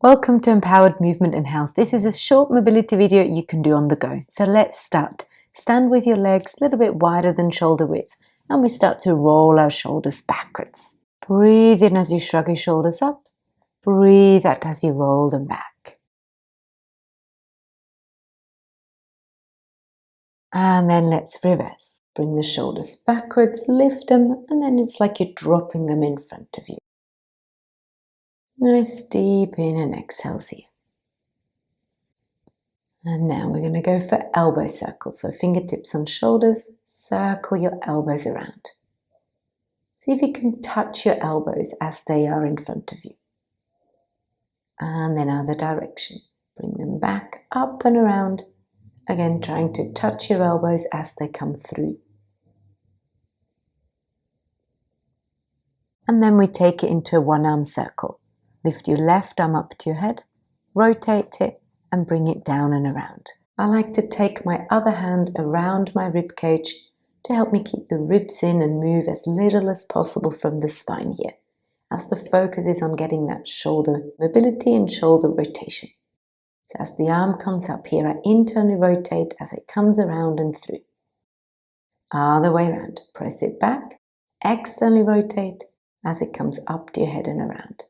Welcome to Empowered Movement and Health. This is a short mobility video you can do on the go. So let's start. Stand with your legs a little bit wider than shoulder width, and we start to roll our shoulders backwards. Breathe in as you shrug your shoulders up. Breathe out as you roll them back. And then let's reverse. Bring the shoulders backwards, lift them, and then it's like you're dropping them in front of you. Nice deep in and exhales here. And now we're going to go for elbow circles. So fingertips on shoulders, circle your elbows around. See if you can touch your elbows as they are in front of you. And then other direction. Bring them back, up and around. Again, trying to touch your elbows as they come through. And then we take it into a one-arm circle. Lift your left arm up to your head, rotate it, and bring it down and around. I like to take my other hand around my rib cage to help me keep the ribs in and move as little as possible from the spine here, as the focus is on getting that shoulder mobility and shoulder rotation. So as the arm comes up here, I internally rotate as it comes around and through. Other way around, press it back, externally rotate as it comes up to your head and around.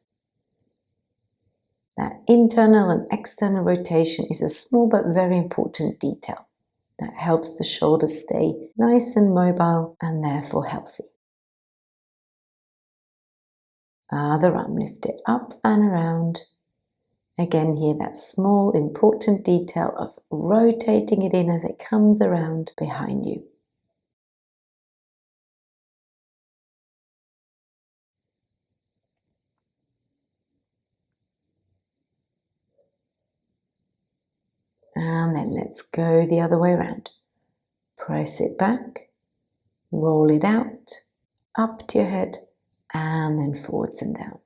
That internal and external rotation is a small but very important detail that helps the shoulders stay nice and mobile and therefore healthy. Other arm, lift it up and around. Again here, that small important detail of rotating it in as it comes around behind you. And then let's go the other way around. Press it back, roll it out, up to your head, and then forwards and down.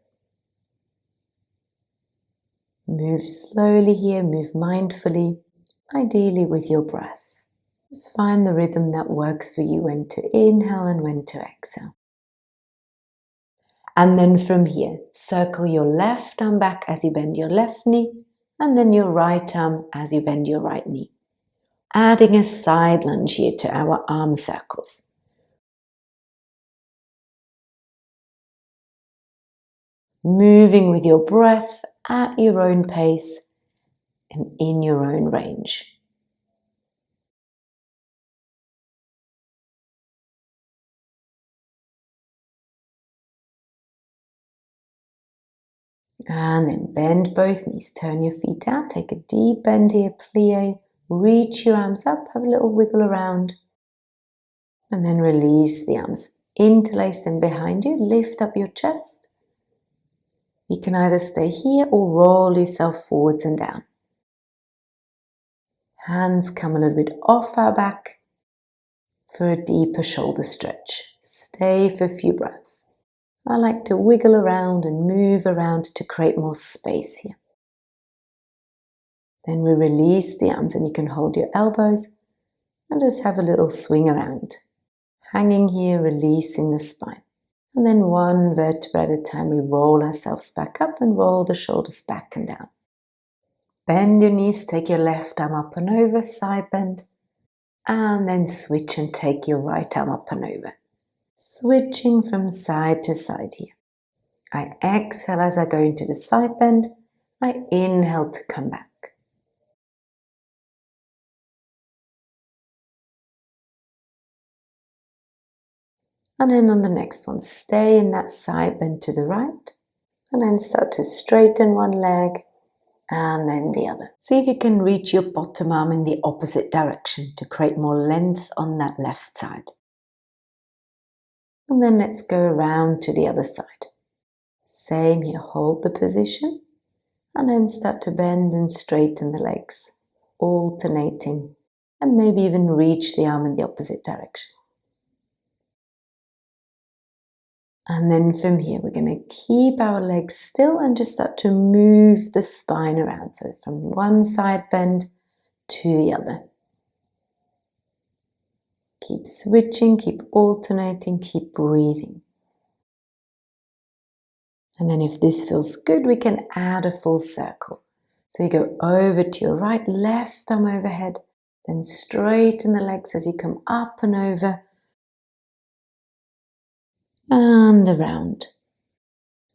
Move slowly here, move mindfully, ideally with your breath. Just find the rhythm that works for you, when to inhale and when to exhale. And then from here, circle your left arm back as you bend your left knee, and then your right arm as you bend your right knee. Adding a side lunge here to our arm circles. Moving with your breath at your own pace and in your own range. And then bend both knees, turn your feet out, take a deep bend here, plie, reach your arms up, have a little wiggle around, and then release the arms. Interlace them behind you, lift up your chest. You can either stay here or roll yourself forwards and down. Hands come a little bit off our back for a deeper shoulder stretch. Stay for a few breaths. I like to wiggle around and move around to create more space here. Then we release the arms and you can hold your elbows and just have a little swing around. Hanging here, releasing the spine. And then one vertebra at a time, we roll ourselves back up and roll the shoulders back and down. Bend your knees, take your left arm up and over, side bend. And then switch and take your right arm up and over. Switching from side to side here. I exhale as I go into the side bend. I inhale to come back. And then on the next one, stay in that side bend to the right. And then start to straighten one leg and then the other. See if you can reach your bottom arm in the opposite direction to create more length on that left side. And then let's go around to the other side. Same here, hold the position and then start to bend and straighten the legs, alternating, and maybe even reach the arm in the opposite direction. And then from here, we're going to keep our legs still and just start to move the spine around. So from one side bend to the other. Keep switching, keep alternating, keep breathing. And then if this feels good, we can add a full circle. So you go over to your right, left thumb overhead, then straighten the legs as you come up and over and around.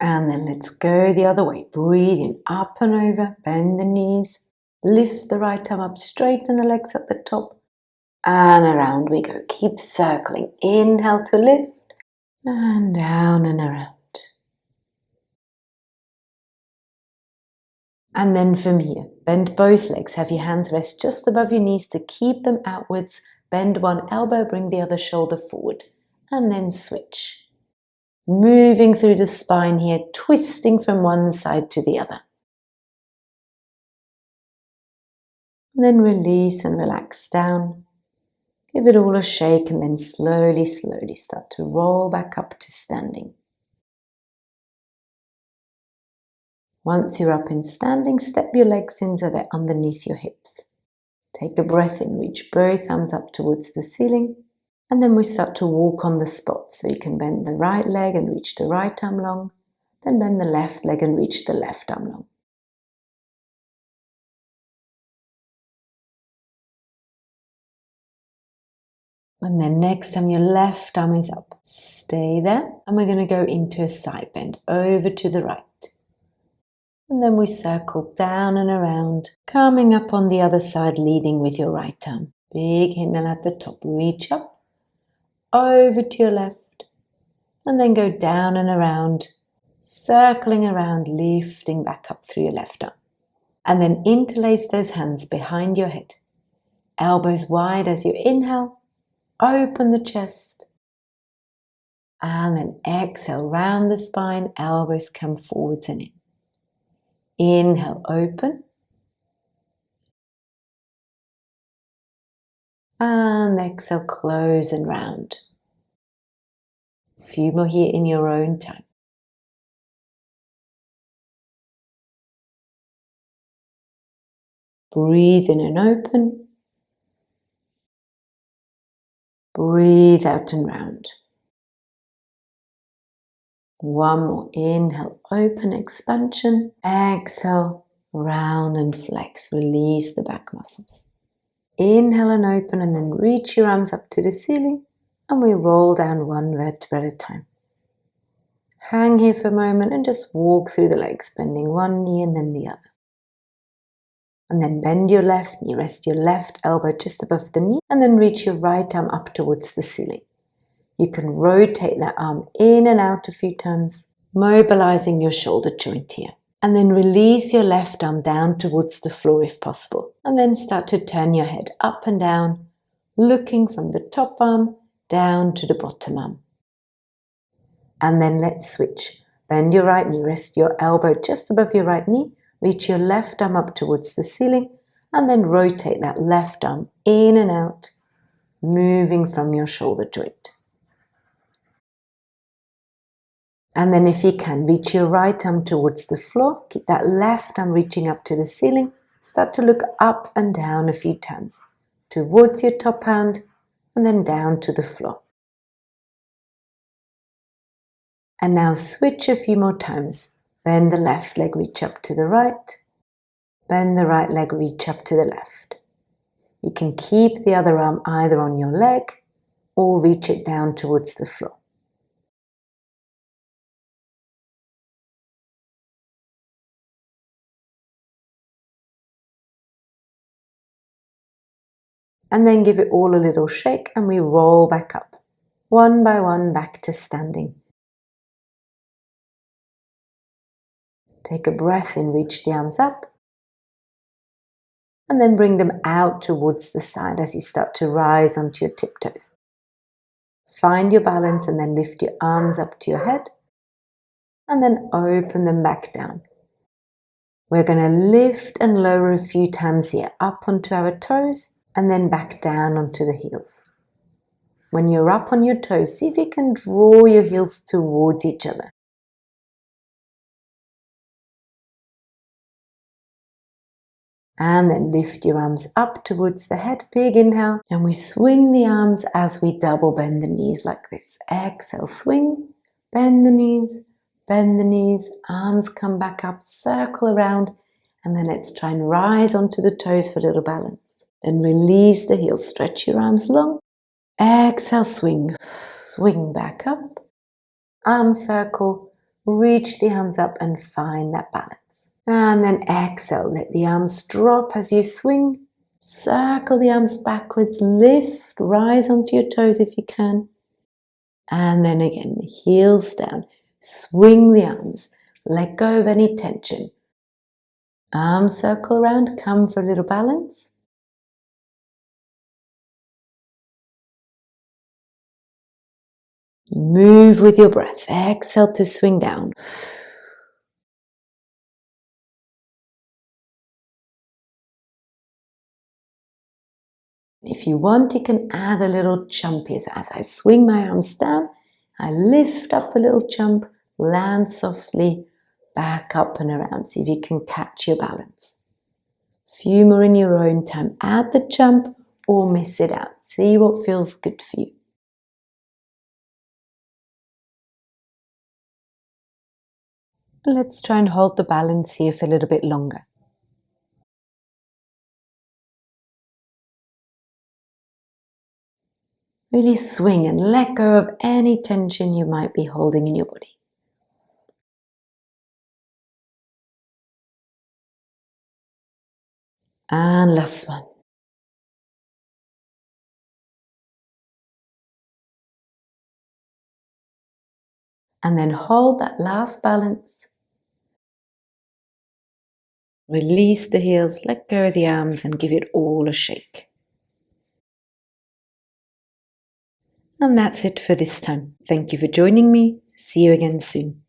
And then let's go the other way. Breathe in, up and over, bend the knees, lift the right arm up, straighten the legs at the top, and around we go. Keep circling. Inhale to lift, and down and around. And then from here, bend both legs. Have your hands rest just above your knees to keep them outwards. Bend one elbow, bring the other shoulder forward, and then switch. Moving through the spine here, twisting from one side to the other. And then release and relax down. Give it all a shake and then slowly, slowly start to roll back up to standing. Once you're up in standing, step your legs in so they're underneath your hips. Take a breath in, reach both arms up towards the ceiling, and then we start to walk on the spot. So you can bend the right leg and reach the right arm long, then bend the left leg and reach the left arm long. And then next time your left arm is up, stay there, and we're going to go into a side bend over to the right. And then we circle down and around, coming up on the other side, leading with your right arm. Big inhale at the top, reach up, over to your left, and then go down and around, circling around, lifting back up through your left arm. And then interlace those hands behind your head. Elbows wide as you inhale, open the chest, and then exhale, round the spine, elbows come forwards and in. Inhale, open. And exhale, close and round. A few more here in your own time. Breathe in and open. Breathe out and round. One more. Inhale, open, expansion. Exhale, round and flex. Release the back muscles. Inhale and open, and then reach your arms up to the ceiling, and we roll down one vertebra at a time. Hang here for a moment and just walk through the legs, bending one knee and then the other. And then bend your left knee, rest your left elbow just above the knee, and then reach your right arm up towards the ceiling. You can rotate that arm in and out a few times, mobilizing your shoulder joint here. And then release your left arm down towards the floor if possible. And then start to turn your head up and down, looking from the top arm down to the bottom arm. And then let's switch. Bend your right knee, rest your elbow just above your right knee, reach your left arm up towards the ceiling, and then rotate that left arm in and out, moving from your shoulder joint. And then if you can, reach your right arm towards the floor. Keep that left arm reaching up to the ceiling. Start to look up and down a few times, towards your top hand, and then down to the floor. And now switch a few more times. Bend the left leg, reach up to the right. Bend the right leg, reach up to the left. You can keep the other arm either on your leg or reach it down towards the floor. And then give it all a little shake and we roll back up, one by one back to standing. Take a breath in, reach the arms up, and then bring them out towards the side as you start to rise onto your tiptoes. Find your balance and then lift your arms up to your head, and then open them back down. We're going to lift and lower a few times here, up onto our toes, and then back down onto the heels. When you're up on your toes, see if you can draw your heels towards each other. And then lift your arms up towards the head, big inhale, and we swing the arms as we double bend the knees like this. Exhale, swing, bend the knees, Bend the knees, arms come back up, circle around, and then let's try and rise onto the toes for a little balance. Then release the heels, stretch your arms long. Exhale, swing. Swing back up. Arm circle, reach the arms up and find that balance. And then exhale, let the arms drop as you swing. Circle the arms backwards, lift, rise onto your toes if you can. And then again, heels down. Swing the arms, let go of any tension. Arm circle around, come for a little balance. Move with your breath. Exhale to swing down. If you want, you can add a little jump here. So as I swing my arms down, I lift up a little jump, land softly, back up and around. See if you can catch your balance. Few more in your own time. Add the jump or miss it out. See what feels good for you. Let's try and hold the balance here for a little bit longer. Really swing and let go of any tension you might be holding in your body. And last one. And then hold that last balance. Release the heels, let go of the arms and give it all a shake. And that's it for this time. Thank you for joining me. See you again soon.